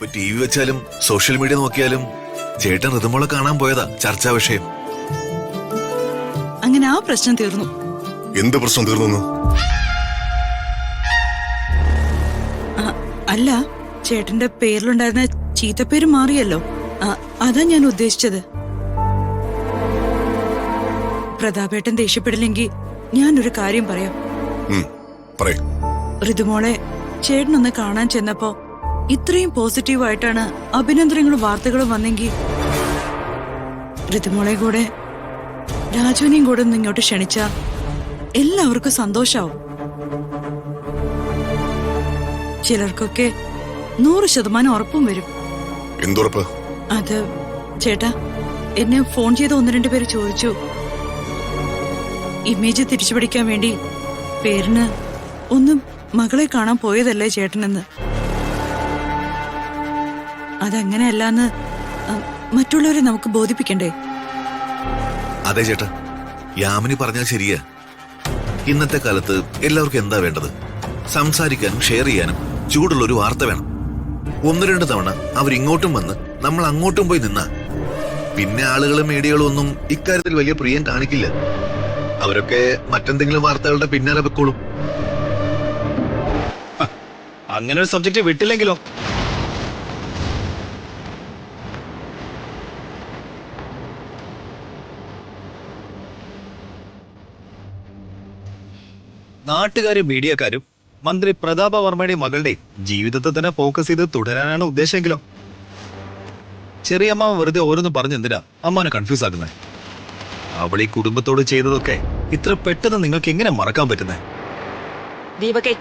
ഇപ്പൊ TV വെച്ചാലും social media നോക്കിയാലും ചേട്ടൻ ഋതുമോളെ കാണാൻ പോയതാ ചർച്ചാ വിഷയം. അങ്ങനെ ആ പ്രശ്നം തീർന്നു. എന്ത് പ്രശ്നം തീർന്നു? അല്ല, ചേട്ടന്റെ പേരിലുണ്ടായിരുന്ന ചീത്തപ്പേര് മാറിയല്ലോ, അതാ ഞാൻ ഉദ്ദേശിച്ചത്. പ്രതാപേട്ടൻ ദേഷ്യപ്പെടില്ലെങ്കിൽ ഞാനൊരു കാര്യം പറയാം. ഋതുമോളെ ചേട്ടനൊന്ന് കാണാൻ ചെന്നപ്പോ ഇത്രയും പോസിറ്റീവായിട്ടാണ് അഭിനന്ദനങ്ങളും വാർത്തകളും വന്നെങ്കിൽ ഋതുമോളെ കൂടെ രാജുവിനെയും കൂടെ ഒന്ന് ഇങ്ങോട്ട് ക്ഷണിച്ച എല്ലാവർക്കും സന്തോഷാവും. ചിലർക്കൊക്കെ 100% ഉറപ്പും വരും. എന്തുറപ്പ്? അത് ചേട്ടാ, എന്നെ ഫോൺ ചെയ്ത 1-2 പേര് ചോദിച്ചു, ഇമേജ് തിരിച്ചുപിടിക്കാൻ വേണ്ടി പേരിന് ഒന്നും മകളെ കാണാൻ പോയതല്ലേ ചേട്ടനെന്ന്. അതങ്ങനെയല്ലാന്ന് മറ്റുള്ളവരെ നമുക്ക് ബോധിപ്പിക്കണ്ടേ? അതെ ചേട്ടാ, യാമിനി പറഞ്ഞാൽ ശരിയാ. ഇന്നത്തെ കാലത്ത് എല്ലാവർക്കും എന്താ വേണ്ടത്? സംസാരിക്കാനും ഷെയർ ചെയ്യാനും ചൂടുള്ളൊരു വാർത്ത വേണം. 1-2 തവണ അവരിങ്ങോട്ടും വന്ന് നമ്മൾ അങ്ങോട്ടും പോയി നിന്നാ പിന്നെ ആളുകളും മീഡിയകളും ഒന്നും ഇക്കാര്യത്തിൽ വലിയ പ്രിയം കാണിക്കില്ല. അവരൊക്കെ മറ്റെന്തെങ്കിലും വാർത്തകളുടെ പിന്നാലെ വെക്കോളും. അങ്ങനെ ഒരു സബ്ജക്ട് വിട്ടില്ലെങ്കിലോ? നാട്ടുകാരും മീഡിയക്കാരും മന്ത്രി പ്രതാപ വർമ്മയുടെ മകളുടെ ജീവിതത്തെ തന്നെ ഫോക്കസ് ചെയ്ത് തുടരാനാണ് ഉദ്ദേശമെങ്കിലോ? ചെറിയമ്മ വെറുതെ ഓരോന്ന് പറഞ്ഞെന്തിനാ അമ്മാനെ കൺഫ്യൂസ് ആക്കുന്നത്? അവൾ ഈ കുടുംബത്തോട് ചെയ്തതൊക്കെ ഇത്ര പെട്ടെന്ന് നിങ്ങൾക്ക് എങ്ങനെ മറക്കാൻ പറ്റുന്നേ? ദീപകേ,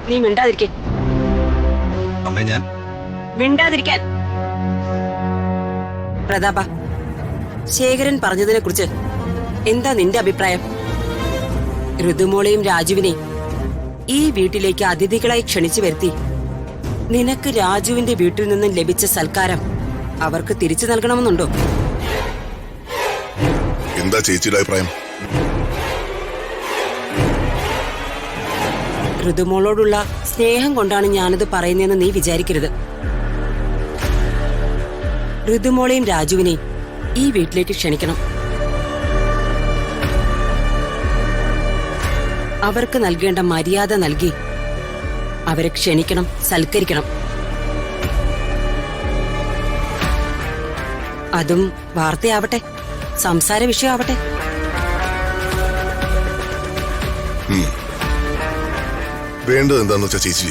നീ മിണ്ടാതിരിക്കേ. അമ്മേ, ഞാൻ മിണ്ടാതിരിക്കാൻ. പ്രതാപ, ശേഖരൻ പറഞ്ഞതിനെ കുറിച്ച് എന്താ നിന്റെ അഭിപ്രായം? ഋതുമോളെയും രാജുവിനെയും ഈ വീട്ടിലേക്ക് അതിഥികളായി ക്ഷണിച്ചു വരുത്തി നിനക്ക് രാജുവിന്റെ വീട്ടിൽ നിന്നും ലഭിച്ച സൽക്കാരം അവർക്ക് തിരിച്ചു നൽകണമെന്നുണ്ടോ? എന്താ ചേച്ചിയുടെ അഭിപ്രായം? ഋതുമോളോടുള്ള സ്നേഹം കൊണ്ടാണ് ഞാനത് പറയുന്നതെന്ന് നീ വിചാരിക്കരുത്. ഋതുമോളെയും രാജുവിനെയും ഈ വീട്ടിലേക്ക് ക്ഷണിക്കണം. അവർക്ക് നൽകേണ്ട മര്യാദ നൽകി അവരെ ക്ഷണിക്കണം, സൽക്കരിക്കണം. അതും വാർത്തയാവട്ടെ, സംസാര വിഷയമാവട്ടെ. വേണ്ടത് എന്താന്ന് വെച്ചാ ചേച്ചി